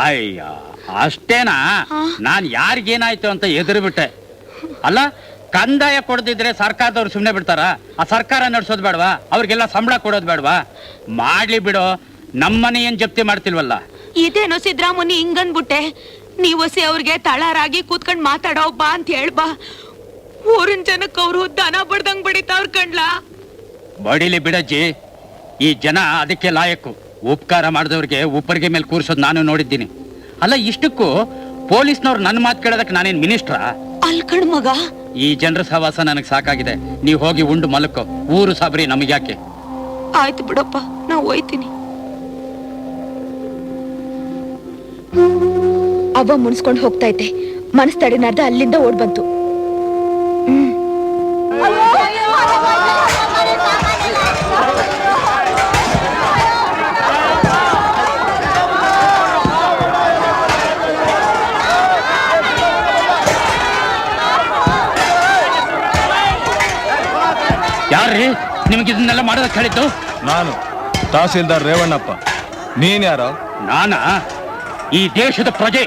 ಅಯ್ಯ ಅಷ್ಟೇನಾ? ನಾನ್ ಯಾರಿಗೇನಾಯ್ತು ಅಂತ ಎದುರು ಬಿಟ್ಟೆ. ಅಲ್ಲ, ಕಂದಾಯ ಕೊಡದಿದ್ರೆ ಸರ್ಕಾರದವ್ರು ಸುಮ್ನೆ ಬಿಡ್ತಾರ? ಆ ಸರ್ಕಾರ ನಡ್ಸೋದ್ ಬೇಡವಾ? ಅವ್ರಿಗೆಲ್ಲ ಸಂಬಳ ಕೊಡೋದ್ ಬೇಡವಾ? ಮಾಡ್ಲಿ ಬಿಡೋ, ನಮ್ಮನೆ ಏನ್ ಜಪ್ತಿ ಮಾಡ್ತಿಲ್ವಲ್ಲ. ಇದೇನೋ ಸಿದ್ದರಾಮಯ್ಯ ಹಿಂಗನ್ಬಿಟ್ಟೆ. ನೀವಸಿ ಅವ್ರಿಗೆ ತಳಾರಾಗಿ ಕೂತ್ಕೊಂಡ್ ಮಾತಾಡೋ ಬಾ ಅಂತ ಹೇಳ್ಬಾ. ಊರಿನ ಜನಕ್ಕೆ ಅವರು ದನ ಬಡ್ದಂಗ್ ಬಡಿತಾವ್ರ ಕಣ್ಲಾ. ಬಡಿಲಿ ಬಿಡಜ್ಜಿ, ಈ ಜನ ಅದಕ್ಕೆ ಲಾಯಕ್ಕು. ಉಪಕಾರ ಮಾಡಿದವ್ರಿಗೆ ಉಪ್ಪರಿಗೆ ಮೇಲೆ ಕೂರ್ಸೋದ್ ನಾನು ನೋಡಿದ್ದೀನಿ. ಅಲ್ಲ, ಇಷ್ಟಕ್ಕೂ ಪೊಲೀಸ್ನವ್ರು ನನ್ನ ಮಾತು ಕೇಳೋದಕ್ಕೆ ನಾನೇನ್ ಮಿನಿಸ್ಟ್ರಾ? ಅಲ್ಕಣ್ ಮಗ, ಈ ಜನರ ಸಹವಾಸ ನನಗ್ ಸಾಕಾಗಿದೆ. ನೀವು ಹೋಗಿ ಉಂಡು ಮಲಕ್ಕೋ. ಊರು ಸಾಬ್ರಿ ನಮಗ್ಯಾಕೆ? ಆಯ್ತು ಬಿಡಪ್ಪ, ನಾ ಹೋಯ್ತೀನಿ. ಅವ್ವ ಮುನ್ಸ್ಕೊಂಡು ಹೋಗ್ತಾ ಇದ್ದೆ, ಮನಸ್ ತಡಿನಾರ್ದ ಅಲ್ಲಿಂದ ಓಡ್ ಬಂತು. ಯಾರ್ರೀ ನಿಮ್ಗೆ ಇದನ್ನೆಲ್ಲ ಮಾಡೋದಕ್ಕೆ ಹೇಳಿದ್ದು? ನಾನು ತಹಸೀಲ್ದಾರ್ ರೇವಣ್ಣಪ್ಪ. ನೀನ್ ಯಾರೋ? ನಾನಾ? ಈ ದೇಶದ ಪ್ರಜೆ.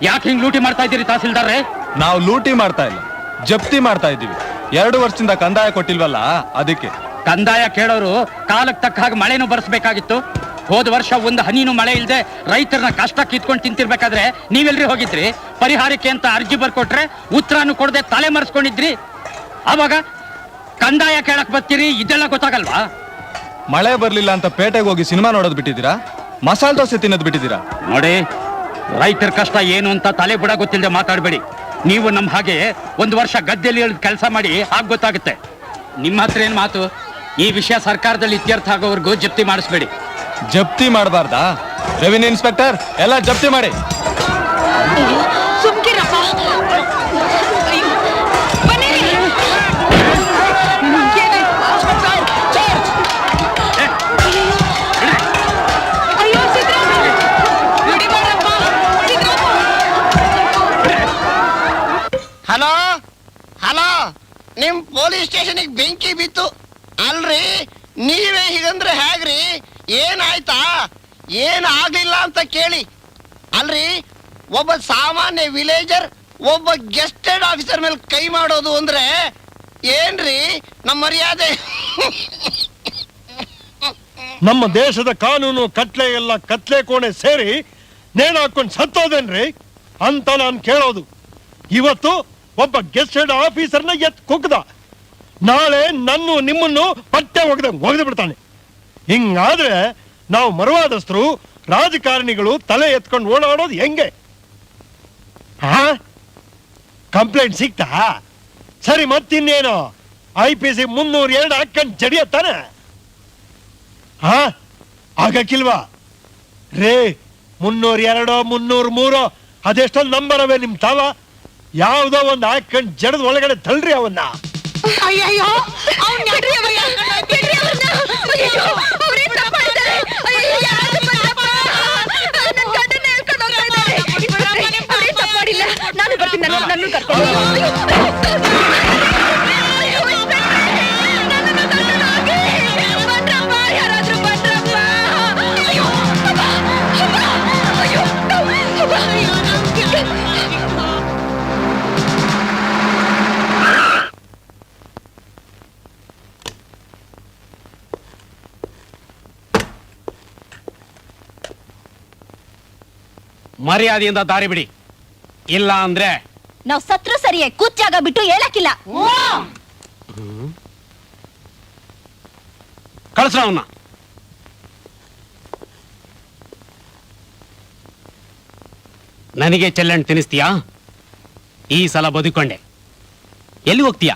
ಯಾಕೆ ಹಿಂಗ್ ಲೂಟಿ ಮಾಡ್ತಾ ಇದ್ದೀರಿ ತಹಸೀಲ್ದಾರ್ರೆ? ನಾವು ಲೂಟಿ ಮಾಡ್ತಾ ಇಲ್ಲ, ಜಪ್ತಿ ಮಾಡ್ತಾ ಇದ್ದೀವಿ. 2 ವರ್ಷದಿಂದ ಕಂದಾಯ ಕೊಟ್ಟಿಲ್ವಲ್ಲ, ಅದಕ್ಕೆ. ಕಂದಾಯ ಕೇಳೋರು ಕಾಲಕ್ಕೆ ತಕ್ಕ ಹಾಗೆ ಮಳೆನೂ ಬರ್ಸ್ಬೇಕಾಗಿತ್ತು. ಹೋದ ವರ್ಷ ಒಂದು ಹನಿನೂ ಮಳೆ ಇಲ್ಲದೆ ರೈತರನ್ನ ಕಷ್ಟ ಕಿತ್ಕೊಂಡು ತಿಂತಿರ್ಬೇಕಾದ್ರೆ ನೀವೆಲ್ರಿ ಹೋಗಿದ್ರಿ? ಪರಿಹಾರಕ್ಕೆ ಅಂತ ಅರ್ಜಿ ಬರ್ಕೊಟ್ರೆ ಉತ್ತರನು ಕೊಡದೆ ತಲೆ ಮರೆಸ್ಕೊಂಡಿದ್ರಿ. ಆವಾಗ ಕಂದಾಯ ಕೇಳಕ್ ಬರ್ತೀರಿ, ಇದೆಲ್ಲ ಗೊತ್ತಾಗಲ್ವಾ? ಮಳೆ ಬರ್ಲಿಲ್ಲ ಅಂತ ಪೇಟೆಗೆ ಹೋಗಿ ಸಿನಿಮಾ ನೋಡೋದು ಬಿಟ್ಟಿದ್ದೀರಾ? ಮಸಾಲೆ ದೋಸೆ ತಿನ್ನೋದು ಬಿಟ್ಟಿದ್ದೀರಾ? ನೋಡಿ, ರೈತರ ಕಷ್ಟ ಏನು ಅಂತ ತಲೆ ಬುಡ ಗೊತ್ತಿಲ್ಲದೆ ಮಾತಾಡಬೇಡಿ. ನೀವು ನಮ್ಮ ಹಾಗೆ 1 ವರ್ಷ ಗದ್ದೆಯಲ್ಲಿ ಇಳಿದು ಕೆಲಸ ಮಾಡಿ ಆಗ ಗೊತ್ತಾಗುತ್ತೆ. ನಿಮ್ಮ ಹತ್ರ ಏನ್ ಮಾತು? ಈ ವಿಷಯ ಸರ್ಕಾರದಲ್ಲಿ ಇತ್ಯರ್ಥ ಆಗೋವರೆಗೂ ಜಪ್ತಿ ಮಾಡಿಸ್ಬೇಡಿ. ಜಪ್ತಿ ಮಾಡಬಾರ್ದಾ? ರೆವಿನ್ಯೂ ಇನ್ಸ್ಪೆಕ್ಟರ್, ಎಲ್ಲ ಜಪ್ತಿ ಮಾಡಿ. ಸುಮ್ಕಿರಪ್ಪ. ಹಲೋ ಹಲೋ, ನಿಮ್ ಪೊಲೀಸ್ ಸ್ಟೇಷನ್ಗೆ ಬೆಂಕಿ ಬಿತ್ತು ಅಲ್ರಿ? ನೀವೇ ಹೀಗಂದ್ರೆ ಹೇಗ್ರಿ? ಏನಾಯ್ತಾ? ಏನ್ ಆಗ್ಲಿಲ್ಲ ಅಂತ ಕೇಳಿ. ಅಲ್ರಿ, ಒಬ್ಬ ಸಾಮಾನ್ಯ ವಿಲೇಜರ್ ಒಬ್ಬ ಗೆಸ್ಟೆಡ್ ಆಫೀಸರ್ ಮೇಲೆ ಕೈ ಮಾಡೋದು ಅಂದ್ರೆ ಏನ್ರಿ ನಮ್ಮ ಮರ್ಯಾದೆ? ನಮ್ಮ ದೇಶದ ಕಾನೂನು ಕಟ್ಲೆ ಎಲ್ಲ ಕತ್ಲೆ ಕೋಣೆ ಸೇರಿ ನೇಣು ಹಾಕೊಂಡು ಸತ್ತೋದೇನ್ರಿ ಅಂತ ನಾನು ಕೇಳೋದು. ಇವತ್ತು ಒಬ್ಬ ಗೆಸ್ಟೆಡ್ ಆಫೀಸರ್ನ ಕುಗ್ದ, ನಾಳೆ ನನ್ನ ನಿಮ್ಮನ್ನು ಪಟ್ಟೆ ಒಗೆದು ಬಿಡ್ತಾನೆ. ಹಿಂಗಾದ್ರೆ ನಾವು ಮರವಾದಸ್ಥರು ರಾಜಕಾರಣಿಗಳು ತಲೆ ಎತ್ಕೊಂಡು ಓಡಾಡೋದು ಹೆಂಗೆ? ಕಂಪ್ಲೇಂಟ್ ಸಿಕ್ತಾ? ಸರಿ, ಮತ್ತಿನ್ನೇನು? IPC 302 ಹಾಕೊಂಡು ಜಡಿಯತ್ತಾನೆ. ಆಗಕ್ಕಿಲ್ವಾ ರೇ? 302 303 ಅದೆಷ್ಟೊಂದು ನಂಬರ್ ಅವೆ ನಿಮ್ ತಾವ? ಯಾವ್ದೋ ಒಂದು ಹಾಕೊಂಡು ಜಡದ ಒಳಗಡೆ ತಳ್ರಿ ಅವನ್ನ. ಅಯ್ಯಯ್ಯೋ, ನಾನು ಬರ್ತೀನಿ, ನನ್ನ ಕರ್ಕೊಂಡು. ಮರ್ಯಾದೆಯಿಂದ ದಾರಿ ಬಿಡಿ, ಇಲ್ಲ ಅಂದ್ರೆ ನಾವು ಸತ್ರು ಸರಿಯೇ, ಕೂಚಾಗ ಬಿಟ್ಟು ಹೇಳಕ್ಕಿಲ್ಲ. ಕಳ್ಸ್ರ ಅವನ್ನ. ನನಗೆ ಚೆಲ್ಲಣ್ಣು ತಿನ್ನಿಸ್ತೀಯಾ? ಈ ಸಲ ಬದುಕೊಂಡೆ. ಎಲ್ಲಿ ಹೋಗ್ತೀಯಾ?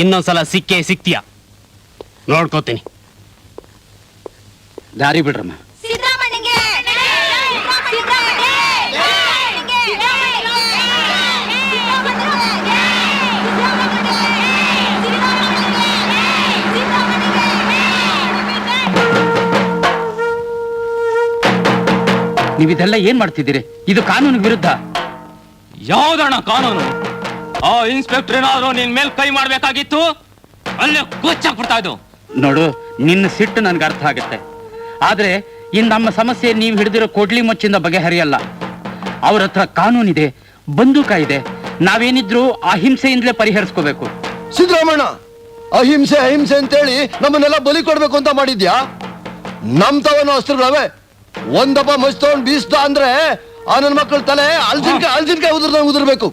ಇನ್ನೊಂದ್ಸಲ ಸಿಗ್ತೀಯಾ? ನೋಡ್ಕೋತೀನಿ. ದಾರಿ ಬಿಡ್ರಮ್ಮ. ನೀವಿದೆಲ್ಲ ಏನ್ ಮಾಡ್ತಿದ್ದೀರಿ? ಇದು ಕಾನೂನು ವಿರುದ್ಧ. ಯಾವ್ದಣ್ಣ ಕಾನೂನು? ಆ ಇನ್ಸ್ಪೆಕ್ಟರ್ ಏನಾದ್ರು ನಿನ್ ಮೇಲ್ ಕೈ ಮಾಡ್ಬೇಕಾಗಿತ್ತು, ಅಲ್ಲೇ ಕೊಚ್ಚಾಕ್ಬಿಡ್ತಾ ಇದ್ದು. ನೋಡು, ನಿನ್ನ ಸಿಟ್ಟು ನನ್ಗೆ ಅರ್ಥ ಆಗುತ್ತೆ. ಆದ್ರೆ ಇನ್ ನಮ್ಮ ಸಮಸ್ಯೆ ನೀವು ಹಿಡಿದಿರೋ ಕೊಡ್ಲಿ ಮೊಚ್ಚಿಂದ ಬಗೆಹರಿಯಲ್ಲ. ಅವ್ರ ಹತ್ರ ಕಾನೂನಿದೆ, ಬಂದೂಕ ಇದೆ. ನಾವೇನಿದ್ರು ಅಹಿಂಸೆಯಿಂದಲೇ ಪರಿಹರಿಸ್ಕೋಬೇಕು. ಸಿದ್ದರಾಮಣ್ಣ, ಅಹಿಂಸೆ ಅಹಿಂಸೆ ಅಂತೇಳಿ ನಮ್ಮನ್ನೆಲ್ಲ ಬಲಿ ಕೊಡ್ಬೇಕು ಅಂತ ಮಾಡಿದ್ಯಾ? ನಮ್ ತವನು ಅಸ್ತ್ರಗಳವೆ. ಒಂದಪ್ಪ ಮಸ್ತವನ್ ಬೀಸ್ದ ಅಂದ್ರೆ ಆ ನನ್ನ ಮಕ್ಕಳ ತಲೆ ಅಲ್ಜಿನ್ಕಾಯಿ ಉದುರ್ಬೇಕು.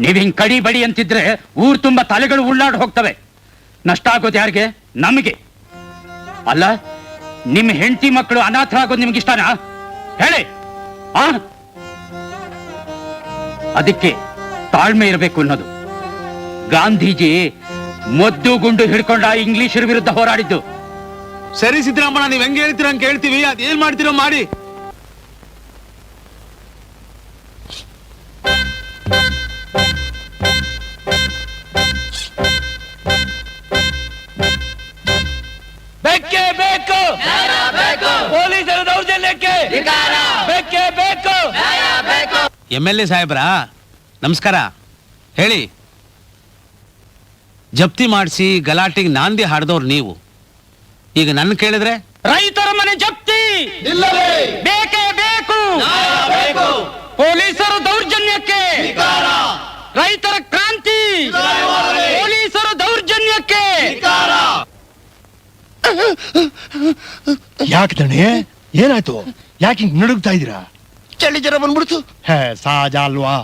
ನೀವ್ ಹಿಂಗ್ ಕಡಿ ಬಡಿ ಅಂತಿದ್ರೆ ಊರ್ ತುಂಬಾ ತಲೆಗಳು ಉಳ್ಳಾಡ್ ಹೋಗ್ತವೆ. ನಷ್ಟ ಆಗೋದು ಯಾರಿಗೆ? ನಮಗೆ ಅಲ್ಲ. ನಿಮ್ ಹೆಂಡತಿ ಮಕ್ಕಳು ಅನಾಥರಾಗೋದು ನಿಮ್ಗೆ ಇಷ್ಟನಾ? ಹೇಳಿ. ಅದಕ್ಕೆ ತಾಳ್ಮೆ ಇರಬೇಕು ಅನ್ನೋದು. ಗಾಂಧೀಜಿ ಮದ್ದು ಗುಂಡು ಹಿಡ್ಕೊಂಡ ಇಂಗ್ಲಿಷರ ವಿರುದ್ಧ ಹೋರಾಡಿದ್ದು. ಸರಿ ಸಿದ್ದರಾಮಣ್ಣ, ನೀವ್ ಹೆಂಗ್ ಹೇಳ್ತೀರ ಹಂಗೆ ಕೇಳ್ತೀವಿ. ಅದೇನ್ ಮಾಡ್ತೀರೋ ಮಾಡಿ. ಬೇಕೇ ಬೇಕು ಪೊಲೀಸರ ದೌರ್ಜನ್ಯಕ್ಕೆ ಬೇಕೇ ಬೇಕು. MLA ಸಾಹೇಬ್ರ ನಮಸ್ಕಾರ. ಹೇಳಿ. ಜಪ್ತಿ ಮಾಡಿಸಿ ಗಲಾಟೆಗೆ ನಾಂದಿ ಹಾಡ್ದವ್ರು ನೀವು. ಈಗ ನನ್ನ ಕೇಳಿದ್ರೆ ರೈತರ ಮನೆ ಜಪ್ತಿ ಬೇಕೇ ಬೇಕು. ಪೊಲೀಸರ ದೌರ್ಜನ್ಯಕ್ಕೆ ರೈತರ ಕ್ರಾಂತಿ. ಪೊಲೀಸರ ದೌರ್ಜನ್ಯಕ್ಕೆ. ಯಾಕೆ ದಣೆ, ಏನಾಯ್ತು? ಯಾಕೆ ಹಿಂಗ್ ನಡುಗ್ತಾ ಇದೀರಾ? ಚಳಿ ಜ್ವರ ಬಂದ್ಬಿಡ್ತು. ಸಹಜ ಅಲ್ವಾ?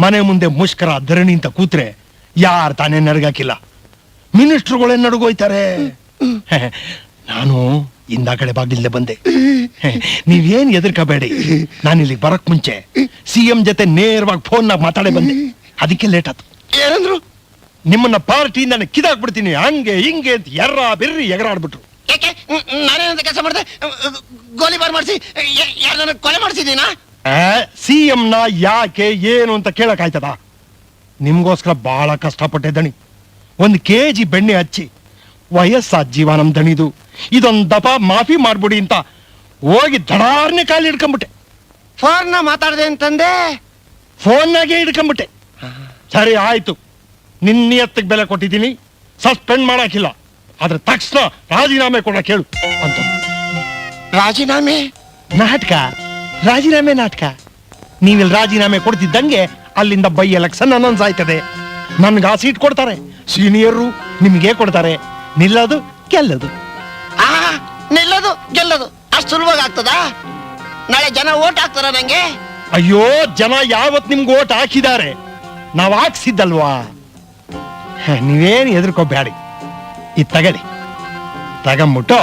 ಮನೆ ಮುಂದೆ ಮುಷ್ಕರ ಧರಣಿ ಅಂತ ಕೂತ್ರೆ ಯಾರು ತಾನೇ ನಡ್ಗಾಕಿಲ್ಲ. ಮಿನಿಸ್ಟ್ರುಗಳೇ ನಡುಗೋಯ್ತಾರೆ. ನಾನು ಇಂದ ಕಡೆ ಬಾಗಿಲ್ದೆ ಬಂದೆ. ನೀವೇನ್ ಎದುರ್ಕಬೇಡಿ. ನಾನು ಇಲ್ಲಿಗೆ ಬರಕ್ ಮುಂಚೆ CM ಜೊತೆ ನೇರವಾಗಿ ಫೋನ್ನಾಗ ಮಾತಾಡೇ ಬಂದೆ. ಅದಕ್ಕೆ ಲೇಟ್ ಆಯ್ತು. ಏನಂದ್ರು? ನಿಮ್ಮನ್ನ ಪಾರ್ಟಿಯಿಂದ ಕಿದಾಕ್ಬಿಡ್ತೀನಿ ಹಂಗೆ ಹಿಂಗೆ ಅಂತ ಎರ್ರ ಬೆರ್ರಿ ಎಗರಾಡ್ಬಿಟ್ರು. ಯಾಕೆ ನಾನೇನಂತ ಕೆಲಸ ಮಾಡಿದೆ? ಗೋಲಿಬಾರ್ ಮಾಡಿಸಿ ಯಾರನ್ನ ಕೊಲೆ ಮಾಡಿಸಿದ್ದೀನಾ? CM ನ ಯಾಕೆ ಏನು ಅಂತ ಕೇಳಕ್ ಆಯ್ತದ? ನಿಮ್ಗೋಸ್ಕರ ಬಹಳ ಕಷ್ಟಪಟ್ಟೆ ದಣಿ. 1 kg ಬೆಣ್ಣೆ ಹಚ್ಚಿ ವಯಸ್ಸಾದ ಜೀವ ನಮ್ ದಣಿದು, ಇದೊಂದ್ ದಫಾ ಮಾಫಿ ಮಾಡ್ಬಿಡಿ ಅಂತ ಹೋಗಿ ದಡಾರ್ನೆ ಕಾಲಿ ಹಿಡ್ಕೊಂಬಿಟ್ಟೆ. ಫೋನ್ನ ಮಾತಾಡ್ದೆ ಅಂತಂದೆ. ಫೋನ್ನಾಗೆ ಹಿಡ್ಕೊಂಬಿಟ್ಟೆ. ಸರಿ ಆಯ್ತು, ನಿನ್ನಿಯತ್ತಿಗೆ ಬೆಲೆ ಕೊಟ್ಟಿದ್ದೀನಿ, ಸಸ್ಪೆಂಡ್ ಮಾಡಾಕಿಲ್ಲ, ಆದ್ರೆ ತಕ್ಷಣ ರಾಜೀನಾಮೆ ಕೊಡಕ್ ಹೇಳು ಅಂತ. ರಾಜೀನಾಮೆ? ನಾಟಕ, ರಾಜೀನಾಮೆ ನಾಟಕ. ನೀವಿಲ್ಲಿ ರಾಜೀನಾಮೆ ಕೊಡ್ತಿದ್ದಂಗೆ ಅಲ್ಲಿಂದ ಬೈ ಎಲೆಕ್ಷನ್ ಅನೌನ್ಸ್ ಆಯ್ತದೆ. ನನ್ಗೆ ಆ ಸೀಟ್ ಕೊಡ್ತಾರೆ, ಸೀನಿಯರು ನಿಮ್ಗೆ ಕೊಡ್ತಾರೆ. ನಿಲ್ಲೋದು ಗೆಲ್ಲೋದು. ನಿಲ್ಲೋದು ಗೆಲ್ಲೋದು ಅಷ್ಟು ಸುಲಭವಾಗಿ ಆಗ್ತದಾ? ನಾಳೆ ಜನ ಓಟ್ ಹಾಕ್ತಾರ ನಂಗೆ? ಅಯ್ಯೋ, ಜನ ಯಾವತ್ ನಿಮ್ಗೆ ಓಟ್ ಹಾಕಿದ್ದಾರೆ, ನಾವ್ ಹಾಕ್ಸಿದ್ದಲ್ವಾ. ನೀವೇನು ಎದುರ್ಕೋಬೇಡಿ. ಇದು ತಗಡಿ, ತಗೊಂಬಿಟ್ಟು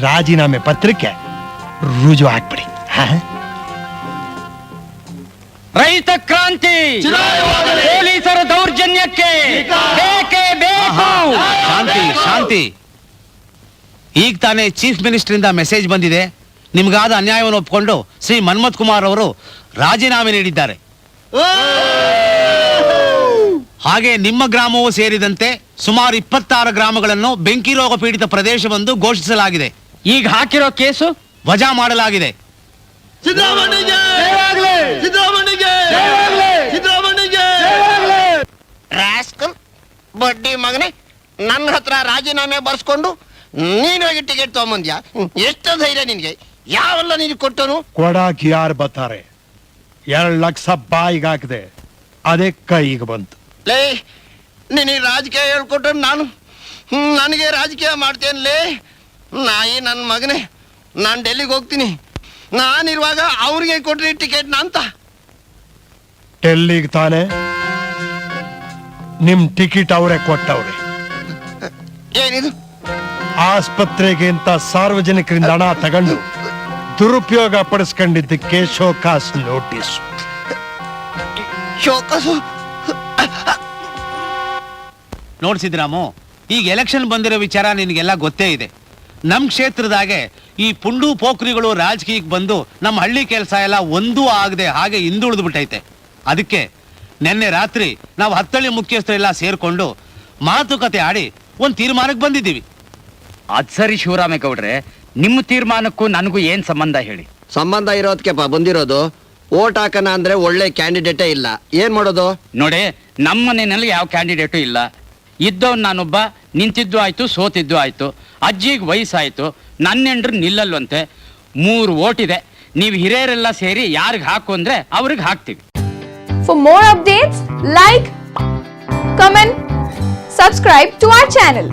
ರಾಜೀನಾಮೆ ಪತ್ರಕ್ಕೆ ರುಜು ಹಾಕ್ಬಿಡಿ. ರೈತ ಕ್ರಾಂತಿ. ಪೊಲೀಸರ ದೌರ್ಜನ್ಯಕ್ಕೆ ಬೇಕೇ ಬೇಕು. ಶಾಂತಿ ಶಾಂತಿ. ಈಗ ತಾನೇ ಚೀಫ್ ಮಿನಿಸ್ಟರ್ ಇಂದ ಮೆಸೇಜ್ ಬಂದಿದೆ. ನಿಮ್ಗಾದ ಅನ್ಯಾಯವನ್ನು ಒಪ್ಪಿಕೊಂಡು ಶ್ರೀ ಮನ್ಮಥ್ ಕುಮಾರ್ ಅವರು ರಾಜೀನಾಮೆ ನೀಡಿದ್ದಾರೆ. ಹಾಗೆ ನಿಮ್ಮ ಗ್ರಾಮವೂ ಸೇರಿದಂತೆ ಸುಮಾರು 26 ಗ್ರಾಮಗಳನ್ನು ಬೆಂಕಿ ರೋಗ ಪೀಡಿತ ಪ್ರದೇಶವೆಂದು ಘೋಷಿಸಲಾಗಿದೆ. ಈಗ ಹಾಕಿರೋ ಕೇಸು ವಜಾ ಮಾಡಲಾಗಿದೆ. ರಾಸ್ಕಲ್ ಬಡ್ಡಿ ಮಗನೇ, ನನ್ನ ಹತ್ರ ರಾಜೀನಾಮೆ ಬರ್ಸ್ಕೊಂಡು ನೀನು ಹೋಗಿ ಟಿಕೆಟ್ ತಗೊಂಬಂದ್ಯಾ? ಎಷ್ಟು ಧೈರ್ಯ ನಿನ್ಗೆ? ಯಾವೆಲ್ಲ ನೀನು ಕೊಟ್ಟನು? ಕೊಡಾಕ್ ಯಾರು ಬರ್ತಾರೆ? 2 ಲಕ್ಷ ಬಾಯಿಗೆ ಹಾಕಿದೆ, ಅದೇ ಕೈಗೆ ಬಂತು. ಲೇ, ನೀನು ರಾಜಕೀಯ ಹೇಳ್ಕೊಟ್ರೆ ನನಗೆ ರಾಜಕೀಯ ಮಾಡ್ತೇನೆ. ನಾಯಿ ನನ್ನ ಮಗನೇ, ನಾನು ಡೆಲ್ಲಿಗೆ ಹೋಗ್ತೀನಿ. ನಾನಿರುವಾಗ ಅವ್ರಿಗೆ ಕೊಟ್ರಿ ಟಿಕೆಟ್ ಅಂತ. ಡೆಲ್ಲಿಗೆ ತಾನೆ ನಿಮ್ ಟಿಕೆಟ್ ಅವರೇ ಕೊಟ್ಟವ್ರೆ. ಏನಿದು? ಆಸ್ಪತ್ರೆಗೆ ಅಂತ ಸಾರ್ವಜನಿಕರಿಂದ ಹಣ ತಗೊಂಡು ದುರುಪಯೋಗ ಪಡಿಸ್ಕೊಂಡಿದ್ದಕ್ಕೆ ಶೋಕಾಸ್ ನೋಟಿಸ್. ಶೋಕಸು? ನೋಡ್ಸಿದ್ರಾಮು, ಈಗ ಎಲೆಕ್ಷನ್ ಬಂದಿರೋ ವಿಚಾರ ನಿನಗೆಲ್ಲ ಗೊತ್ತೇ ಇದೆ. ನಮ್ಮ ಕ್ಷೇತ್ರದಾಗೆ ಈ ಪುಂಡು ಪೋಖ್ರಿಗಳು ರಾಜಕೀಯಕ್ಕೆ ಬಂದು ನಮ್ಮ ಹಳ್ಳಿ ಕೆಲಸ ಎಲ್ಲ ಒಂದೂ ಆಗದೆ ಹಾಗೆ ಹಿಂದುಳಿದು ಬಿಟ್ಟೈತೆ. ಅದಕ್ಕೆ ನಿನ್ನೆ ರಾತ್ರಿ ನಾವು ಹತ್ತಳ್ಳಿ ಮುಖ್ಯಸ್ಥರೆಲ್ಲ ಸೇರ್ಕೊಂಡು ಮಾತುಕತೆ ಆಡಿ ಒಂದು ತೀರ್ಮಾನಕ್ಕೆ ಬಂದಿದ್ದೀವಿ. ಅದ್ ಸರಿ ಶಿವರಾಮೇಗೌಡ್ರೆ, ನಿಮ್ಮ ತೀರ್ಮಾನಕ್ಕೂ ನನಗೂ ಏನ್ ಸಂಬಂಧ ಹೇಳಿ? ಸಂಬಂಧ ಇರೋದಕ್ಕೆ ಬಂದಿರೋದು. ಓಟ್ ಹಾಕನ ಅಂದ್ರೆ ಒಳ್ಳೆ ಕ್ಯಾಂಡಿಡೇಟೇ ಇಲ್ಲ, ಏನ್ ಮಾಡೋದು? ನೋಡಿ, ನಮ್ಮ ಮನೆಯಲ್ಲಿ ಯಾವ ಕ್ಯಾಂಡಿಡೇಟು ಇಲ್ಲ. ಇದ್ದವ್ ನಾನೊಬ್ಬ, ನಿಂತಿದ್ದು ಆಯ್ತು, ಸೋತಿದ್ದು ಆಯ್ತು. ಅಜ್ಜಿಗೆ ವಯಸ್ಸಾಯ್ತು, ನನ್ನ ಹೆಂಡ್ರು ನಿಲ್ಲಲ್ವಂತೆ. 3 ಓಟ್ ಇದೆ. ನೀವು ಹಿರಿಯರೆಲ್ಲ ಸೇರಿ ಯಾರಿಗ್ ಹಾಕು ಅಂದ್ರೆ ಅವ್ರಿಗೆ ಹಾಕ್ತಿವಿ. For more updates, like, comment, subscribe to our channel.